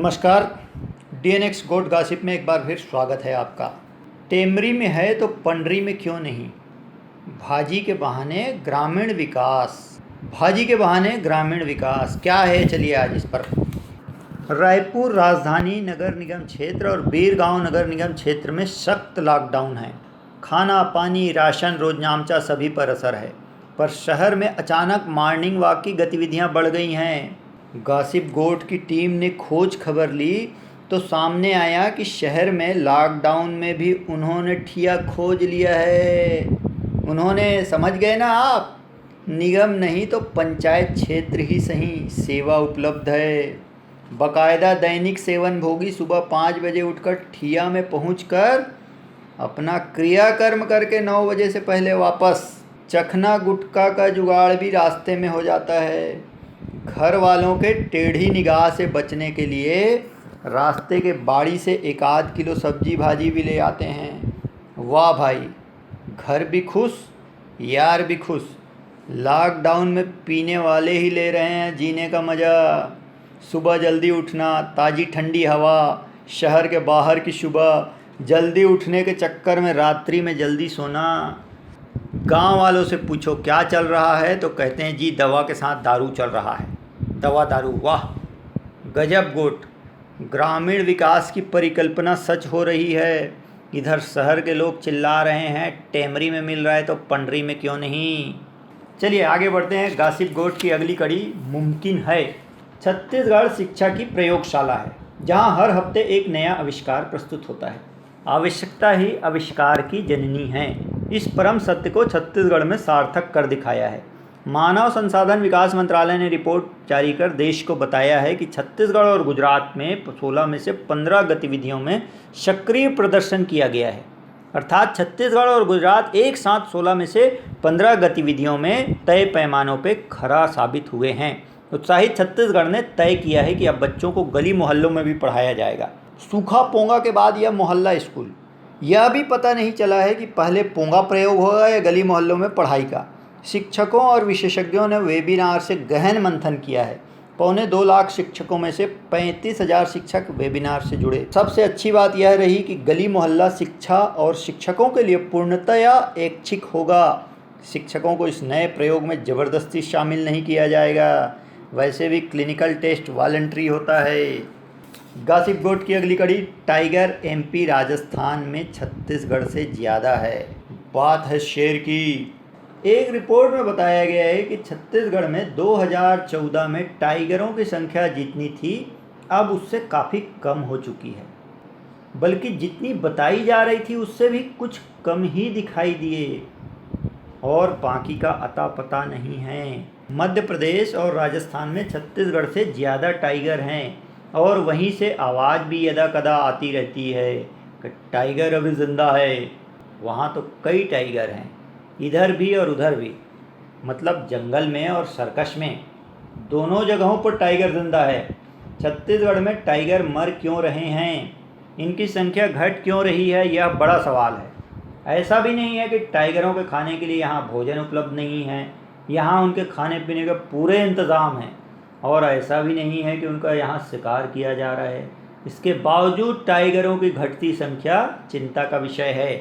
नमस्कार। डीएनएक्स गोट गॉसिप में एक बार फिर स्वागत है आपका। टेमरी में है तो पंडरी में क्यों नहीं। भाजी के बहाने ग्रामीण विकास। भाजी के बहाने ग्रामीण विकास क्या है, चलिए आज इस पर। रायपुर राजधानी नगर निगम क्षेत्र और बीरगांव नगर निगम क्षेत्र में सख्त लॉकडाउन है। खाना पानी राशन रोजनामचा सभी पर असर है, पर शहर में अचानक मॉर्निंग वॉक की गतिविधियां बढ़ गई हैं। गॉसिप गोट की टीम ने खोज खबर ली तो सामने आया कि शहर में लॉकडाउन में भी उन्होंने ठिया खोज लिया है। उन्होंने, समझ गए ना आप, निगम नहीं तो पंचायत क्षेत्र ही सही, सेवा उपलब्ध है। बाकायदा दैनिक सेवन भोगी सुबह 5 बजे उठकर ठिया में पहुंचकर अपना क्रियाकर्म करके 9 बजे से पहले वापस। चखना गुटखा का जुगाड़ भी रास्ते में हो जाता है। घर वालों के टेढ़ी निगाह से बचने के लिए रास्ते के बाड़ी से 1 किलो सब्जी भाजी भी ले आते हैं। वाह भाई, घर भी खुश, यार भी खुश। लॉकडाउन में पीने वाले ही ले रहे हैं जीने का मज़ा। सुबह जल्दी उठना, ताज़ी ठंडी हवा, शहर के बाहर की सुबह, जल्दी उठने के चक्कर में रात्रि में जल्दी सोना। गांव वालों से पूछो क्या चल रहा है तो कहते हैं जी दवा के साथ दारू चल रहा है। दवा दारू, वाह गजब गोट। ग्रामीण विकास की परिकल्पना सच हो रही है। इधर शहर के लोग चिल्ला रहे हैं टेमरी में मिल रहा है तो पंडरी में क्यों नहीं। चलिए आगे बढ़ते हैं। गॉसिप गोट की अगली कड़ी मुमकिन है। छत्तीसगढ़ शिक्षा की प्रयोगशाला है जहां हर हफ्ते एक नया आविष्कार प्रस्तुत होता है। आवश्यकता ही आविष्कार की जननी है। इस परम सत्य को छत्तीसगढ़ में सार्थक कर दिखाया है। मानव संसाधन विकास मंत्रालय ने रिपोर्ट जारी कर देश को बताया है कि छत्तीसगढ़ और गुजरात में 16 में से 15 गतिविधियों में सक्रिय प्रदर्शन किया गया है। अर्थात छत्तीसगढ़ और गुजरात एक साथ 16 में से 15 गतिविधियों में तय पैमानों पर खरा साबित हुए हैं। उत्साहित छत्तीसगढ़ ने तय किया है कि अब बच्चों को गली मोहल्लों में भी पढ़ाया जाएगा। सूखा पोंगा के बाद यह मोहल्ला स्कूल। यह भी पता नहीं चला है कि पहले पोंगा प्रयोग होगा या गली मोहल्लों में पढ़ाई का। शिक्षकों और विशेषज्ञों ने वेबिनार से गहन मंथन किया है। 2.25 लाख शिक्षकों में से 35,000 शिक्षक वेबिनार से जुड़े। सबसे अच्छी बात यह रही कि गली मोहल्ला शिक्षा और शिक्षकों के लिए पूर्णतया ऐच्छिक होगा। शिक्षकों को इस नए प्रयोग में ज़बरदस्ती शामिल नहीं किया जाएगा। वैसे भी क्लिनिकल टेस्ट वॉलंटरी होता है। गॉसिप गोट की अगली कड़ी, टाइगर एमपी राजस्थान में छत्तीसगढ़ से ज़्यादा है। बात है शेर की। एक रिपोर्ट में बताया गया है कि छत्तीसगढ़ में 2014 में टाइगरों की संख्या जितनी थी अब उससे काफ़ी कम हो चुकी है, बल्कि जितनी बताई जा रही थी उससे भी कुछ कम ही दिखाई दिए और बाकी का अता पता नहीं है। मध्य प्रदेश और राजस्थान में छत्तीसगढ़ से ज़्यादा टाइगर हैं और वहीं से आवाज़ भी यदा कदा आती रहती है कि टाइगर अभी ज़िंदा है। वहाँ तो कई टाइगर हैं, इधर भी और उधर भी, मतलब जंगल में और सर्कस में, दोनों जगहों पर टाइगर जिंदा है। छत्तीसगढ़ में टाइगर मर क्यों रहे हैं, इनकी संख्या घट क्यों रही है, यह बड़ा सवाल है। ऐसा भी नहीं है कि टाइगरों के खाने के लिए यहाँ भोजन उपलब्ध नहीं है, यहाँ उनके खाने पीने के पूरे इंतज़ाम हैं। और ऐसा भी नहीं है कि उनका यहाँ शिकार किया जा रहा है। इसके बावजूद टाइगरों की घटती संख्या चिंता का विषय है।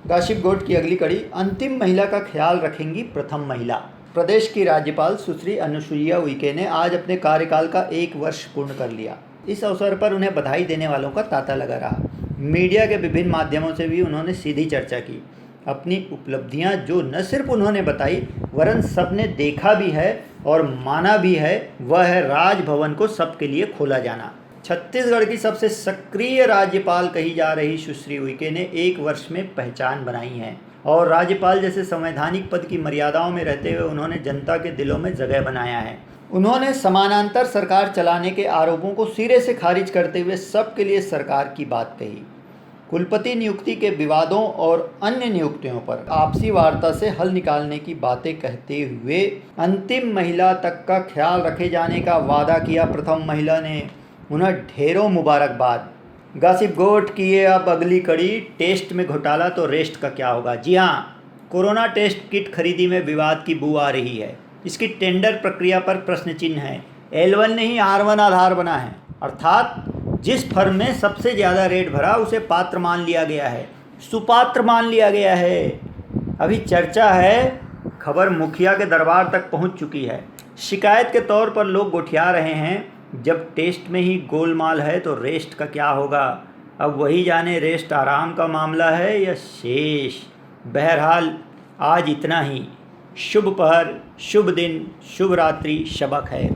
गॉसिप गोट की अगली कड़ी, अंतिम महिला का ख्याल रखेंगी प्रथम महिला। प्रदेश की राज्यपाल सुश्री अनुसुईया उइके ने आज अपने कार्यकाल का 1 वर्ष पूर्ण कर लिया। इस अवसर पर उन्हें बधाई देने वालों का तांता लगा रहा। मीडिया के विभिन्न माध्यमों से भी उन्होंने सीधी चर्चा की। अपनी उपलब्धियां जो न सिर्फ उन्होंने बताई वरन सबने देखा भी है और माना भी है, वह है राजभवन को सबके लिए खोला जाना। छत्तीसगढ़ की सबसे सक्रिय राज्यपाल कही जा रही सुश्री उइके ने 1 वर्ष में पहचान बनाई है और राज्यपाल जैसे संवैधानिक पद की मर्यादाओं में रहते हुए उन्होंने जनता के दिलों में जगह बनाया है। उन्होंने समानांतर सरकार चलाने के आरोपों को सिरे से खारिज करते हुए सबके लिए सरकार की बात कही। कुलपति नियुक्ति के विवादों और अन्य नियुक्तियों पर आपसी वार्ता से हल निकालने की बातें कहते हुए अंतिम महिला तक का ख्याल रखे जाने का वादा किया प्रथम महिला ने। उन्हें ढेरों मुबारकबाद। गॉसिप गोट की ये अब अगली कड़ी, टेस्ट में घोटाला तो रेस्ट का क्या होगा। जी हाँ, कोरोना टेस्ट किट खरीदी में विवाद की बू आ रही है। इसकी टेंडर प्रक्रिया पर प्रश्न चिन्ह है। L1 नहीं R1 आधार बना है, अर्थात जिस फर्म में सबसे ज़्यादा रेट भरा उसे पात्र मान लिया गया है, सुपात्र मान लिया गया है। अभी चर्चा है, खबर मुखिया के दरबार तक पहुंच चुकी है। शिकायत के तौर पर लोग गोठिया रहे हैं, जब टेस्ट में ही गोलमाल है तो रेस्ट का क्या होगा। अब वही जाने रेस्ट आराम का मामला है या शेष। बहरहाल आज इतना ही। शुभ पहर, शुभ दिन, शुभ रात्रि, शबक है।